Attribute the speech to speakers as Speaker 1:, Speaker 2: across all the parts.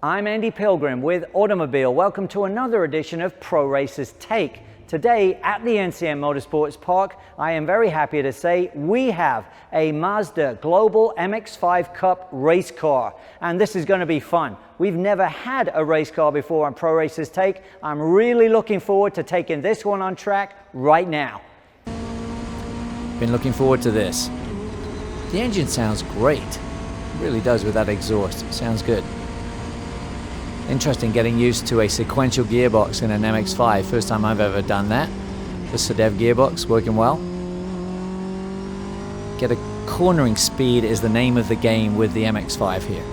Speaker 1: I'm Andy Pilgrim with Automobile. Welcome to another edition of Pro Racers Take. Today at the NCM Motorsports Park, I am very happy to say we have a Mazda Global MX-5 Cup race car, and this is going to be fun. We've never had a race car before on Pro Racers Take. I'm really looking forward to taking this one on track right now.
Speaker 2: Been looking forward to this. The engine sounds great. It really does with that exhaust. It sounds good. Interesting getting used to a sequential gearbox in an MX-5. First time I've ever done that. The Sedev gearbox working well. Get a cornering speed is the name of the game with the MX-5 here.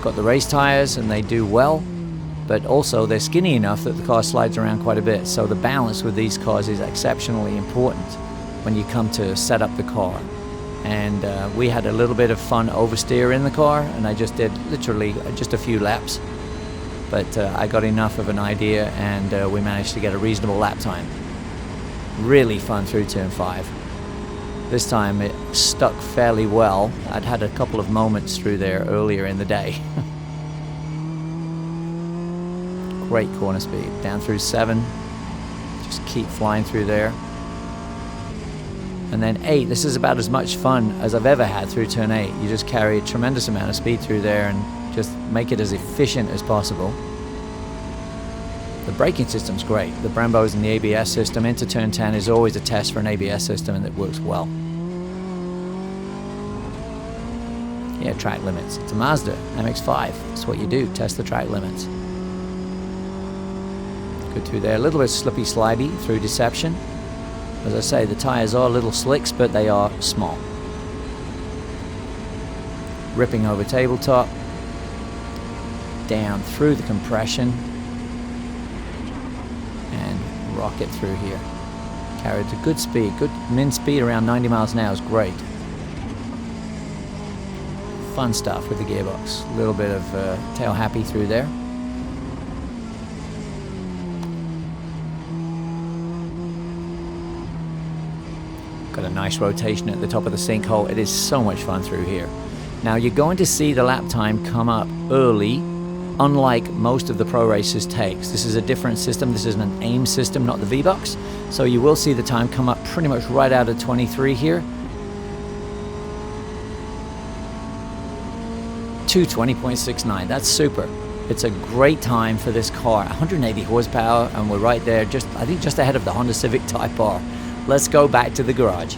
Speaker 2: Got the race tires and they do well, but also they're skinny enough that the car slides around quite a bit. So the balance with these cars is exceptionally important when you come to set up the car. And we had a little bit of fun oversteer in the car, and I just did literally just a few laps. But I got enough of an idea, and we managed to get a reasonable lap time. Really fun through turn 5. This time it stuck fairly well. I'd had a couple of moments through there earlier in the day. Great corner speed. Down through 7. Just keep flying through there. And then 8. This is about as much fun as I've ever had through turn 8. You just carry a tremendous amount of speed through there and just make it as efficient as possible. The braking system's great. The Brembos and the ABS system into turn 10 is always a test for an ABS system, and it works well. Yeah, track limits. It's a Mazda MX-5. That's what you do, test the track limits. Good through there. A little bit slippy slidey through Deception. As I say, the tires are little slicks, but they are small. Ripping over tabletop. Down through the compression and rocket through here. Carried to good speed, good min speed around 90 miles an hour is great. Fun stuff with the gearbox. A little bit of tail happy through there. Got a nice rotation at the top of the sinkhole. It is so much fun through here. Now you're going to see the lap time come up early. Unlike most of the Pro Racers takes. This is a different system. This is an AIM system, not the V-Box. So you will see the time come up pretty much right out of 23 here. 2:20.69. That's super. It's a great time for this car. 180 horsepower, and we're right there, I think just ahead of the Honda Civic Type R. Let's go back to the garage.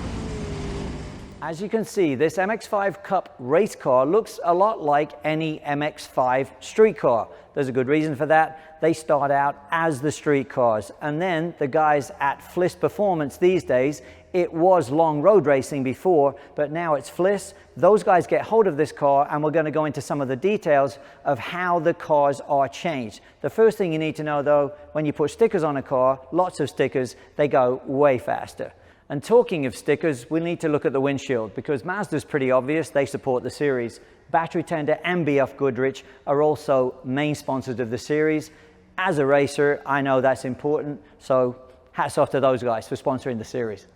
Speaker 1: As you can see, this MX-5 Cup race car looks a lot like any MX-5 street car. There's a good reason for that. They start out as the street cars, and then the guys at Fliss Performance these days, it was long road racing before, but now it's Fliss. Those guys get hold of this car, and we're going to go into some of the details of how the cars are changed. The first thing you need to know though, when you put stickers on a car, lots of stickers, they go way faster. And talking of stickers, we need to look at the windshield, because Mazda's pretty obvious, they support the series. Battery Tender and BF Goodrich are also main sponsors of the series. As a racer, I know that's important, so hats off to those guys for sponsoring the series.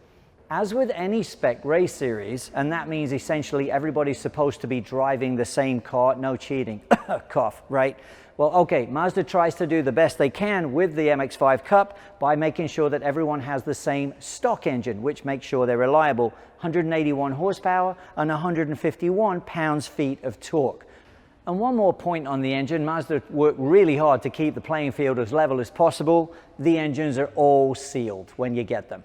Speaker 1: As with any spec race series, and that means essentially everybody's supposed to be driving the same car, no cheating, cough, right? Well, okay, Mazda tries to do the best they can with the MX-5 Cup by making sure that everyone has the same stock engine, which makes sure they're reliable. 181 horsepower and 151 pounds-feet of torque. And one more point on the engine, Mazda worked really hard to keep the playing field as level as possible. The engines are all sealed when you get them.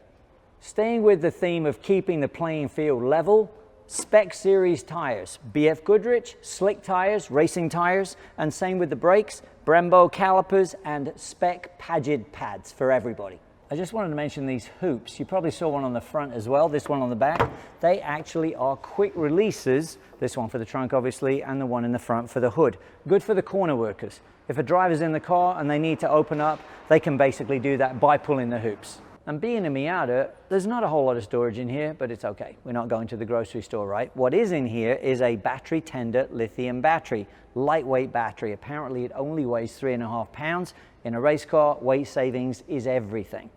Speaker 1: Staying with the theme of keeping the playing field level, spec series tires, BF Goodrich, slick tires, racing tires, and same with the brakes, Brembo calipers and spec Pagid pads for everybody. I just wanted to mention these hoops. You probably saw one on the front as well, this one on the back. They actually are quick releases, this one for the trunk obviously, and the one in the front for the hood. Good for the corner workers. If a driver's in the car and they need to open up, they can basically do that by pulling the hoops. And being a Miata, there's not a whole lot of storage in here, but it's okay. We're not going to the grocery store, right? What is in here is a Battery Tender lithium battery, lightweight battery. Apparently it only weighs 3.5 pounds. In a race car, weight savings is everything.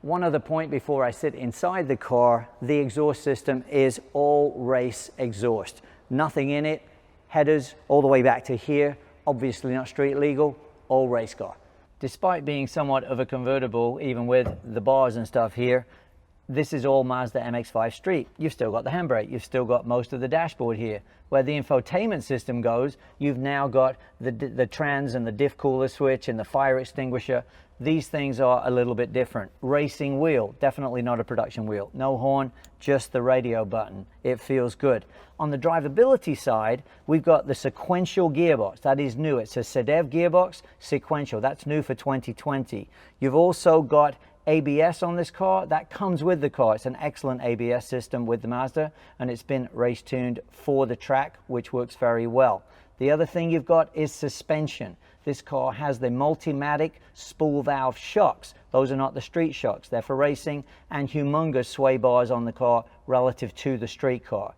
Speaker 1: One other point before I sit inside the car, the exhaust system is all race exhaust. Nothing in it, headers all the way back to here, obviously not street legal, all race car. Despite being somewhat of a convertible, even with the bars and stuff here, this is all Mazda MX-5 Street. You've still got the handbrake, you've still got most of the dashboard here. Where the infotainment system goes, you've now got the trans and the diff cooler switch and the fire extinguisher. These things are a little bit different. Racing wheel, definitely not a production wheel. No horn, just the radio button. It feels good. On the drivability side, we've got the sequential gearbox. That is new. It's a SEDEV gearbox, sequential. That's new for 2020. You've also got ABS on this car. That comes with the car. It's an excellent ABS system with the Mazda, and it's been race tuned for the track, which works very well. The other thing you've got is suspension. This car has the Multimatic spool valve shocks. Those are not the street shocks. They're for racing, and humongous sway bars on the car relative to the street car.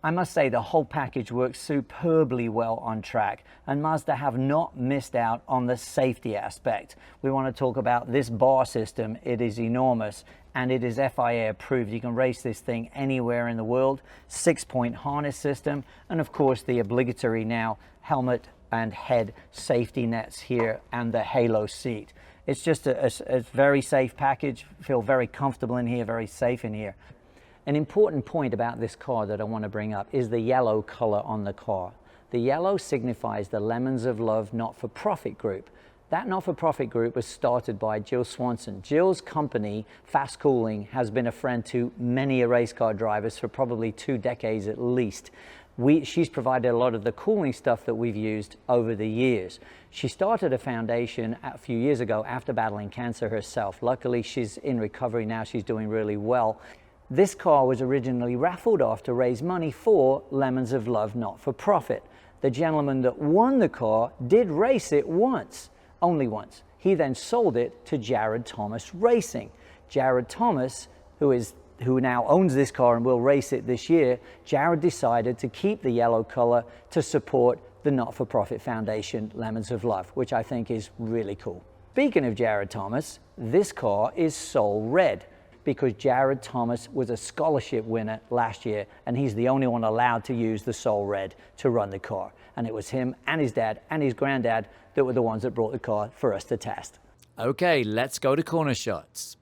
Speaker 1: I must say the whole package works superbly well on track, and Mazda have not missed out on the safety aspect. We want to talk about this bar system. It is enormous, and it is FIA approved. You can race this thing anywhere in the world. 6-point harness system, and of course the obligatory now helmet and head safety nets here, and the halo seat. It's just a very safe package. Feel very comfortable in here, very safe in here. An important point about this car that I want to bring up is the yellow color on the car. The yellow signifies the Lemons of Love not-for-profit group. That not-for-profit group was started by Jill Swanson. Jill's company, Fast Cooling, has been a friend to many race car drivers for probably 2 decades at least. She's provided a lot of the cooling stuff that we've used over the years. She started a foundation a few years ago after battling cancer herself. Luckily, she's in recovery now. She's doing really well. This car was originally raffled off to raise money for Lemons of Love not-for-profit. The gentleman that won the car did race it once, only once. He then sold it to Jered Thomas Racing. Jered Thomas, who now owns this car and will race it this year, Jered decided to keep the yellow color to support the not-for-profit foundation Lemons of Love, which I think is really cool. Speaking of Jered Thomas, this car is Soul Red, because Jered Thomas was a scholarship winner last year, and he's the only one allowed to use the Soul Red to run the car. And it was him and his dad and his granddad that were the ones that brought the car for us to test.
Speaker 2: Okay, let's go to corner shots.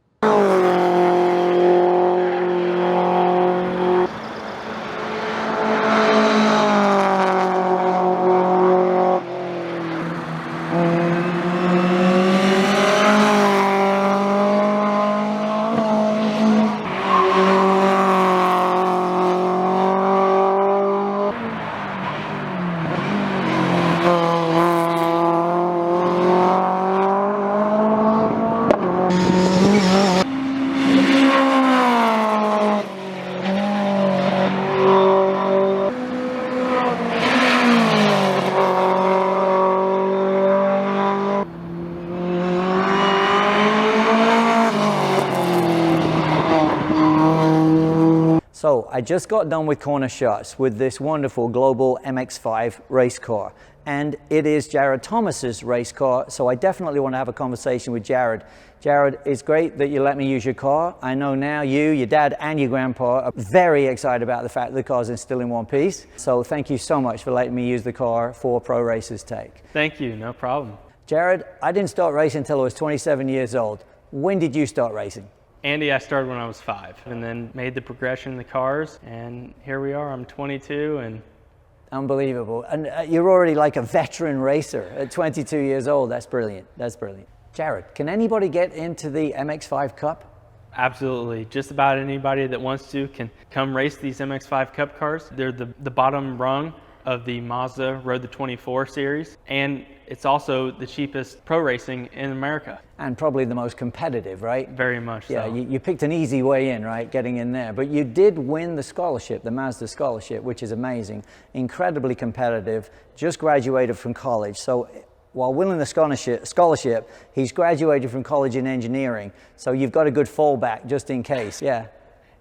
Speaker 1: So I just got done with corner shots with this wonderful global MX-5 race car, and it is Jered Thomas's race car, so I definitely want to have a conversation with Jered. Jered, it's great that you let me use your car. I know now you, your dad, and your grandpa are very excited about the fact that the car's still in one piece. So thank you so much for letting me use the car for Pro Racers Take.
Speaker 3: Thank you, no problem.
Speaker 1: Jered, I didn't start racing until I was 27 years old. When did you start racing?
Speaker 3: Andy, I started when I was 5 and then made the progression in the cars, and here we are. I'm 22 and...
Speaker 1: Unbelievable. And you're already like a veteran racer at 22 years old. That's brilliant. That's brilliant. Jered, can anybody get into the MX-5 Cup?
Speaker 3: Absolutely. Just about anybody that wants to can come race these MX-5 Cup cars. They're the bottom rung of the Mazda Road to 24 series, and it's also the cheapest pro racing in America.
Speaker 1: And probably the most competitive, right?
Speaker 3: Very much so.
Speaker 1: Yeah, you picked an easy way in, right, getting in there. But you did win the scholarship, the Mazda scholarship, which is amazing. Incredibly competitive, just graduated from college. So while winning the scholarship, he's graduated from college in engineering. So you've got a good fallback just in case, yeah.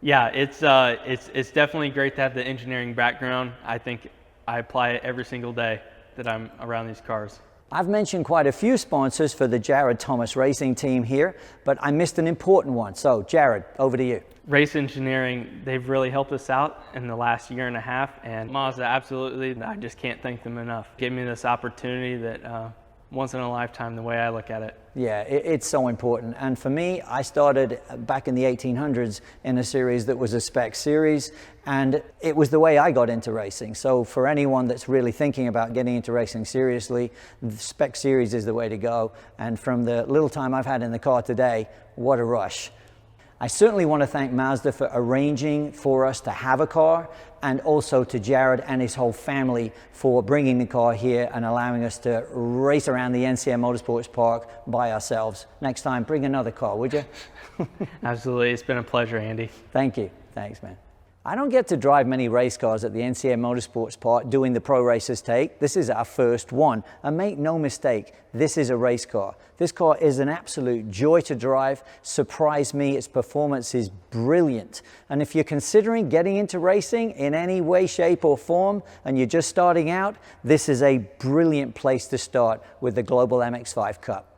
Speaker 3: Yeah, it's definitely great to have the engineering background. I think I apply it every single day that I'm around these cars.
Speaker 1: I've mentioned quite a few sponsors for the Jered Thomas racing team here, but I missed an important one. So Jered, over to you.
Speaker 3: Race Engineering, they've really helped us out in the last year and a half, and Mazda, absolutely, I just can't thank them enough. Give me this opportunity that once in a lifetime, the way I look at it.
Speaker 1: Yeah, it's so important. And for me, I started back in the 1800s in a series that was a spec series, and it was the way I got into racing. So for anyone that's really thinking about getting into racing seriously, the spec series is the way to go. And from the little time I've had in the car today, what a rush. I certainly want to thank Mazda for arranging for us to have a car, and also to Jered and his whole family for bringing the car here and allowing us to race around the NCM Motorsports Park by ourselves. Next time, bring another car, would you?
Speaker 3: Absolutely, it's been a pleasure, Andy.
Speaker 1: Thank you. Thanks, man. I don't get to drive many race cars at the NCM Motorsports Park doing the Pro Racers Take. This is our first one. And make no mistake, this is a race car. This car is an absolute joy to drive. Surprised me. Its performance is brilliant. And if you're considering getting into racing in any way, shape, or form, and you're just starting out, this is a brilliant place to start with the Global MX-5 Cup.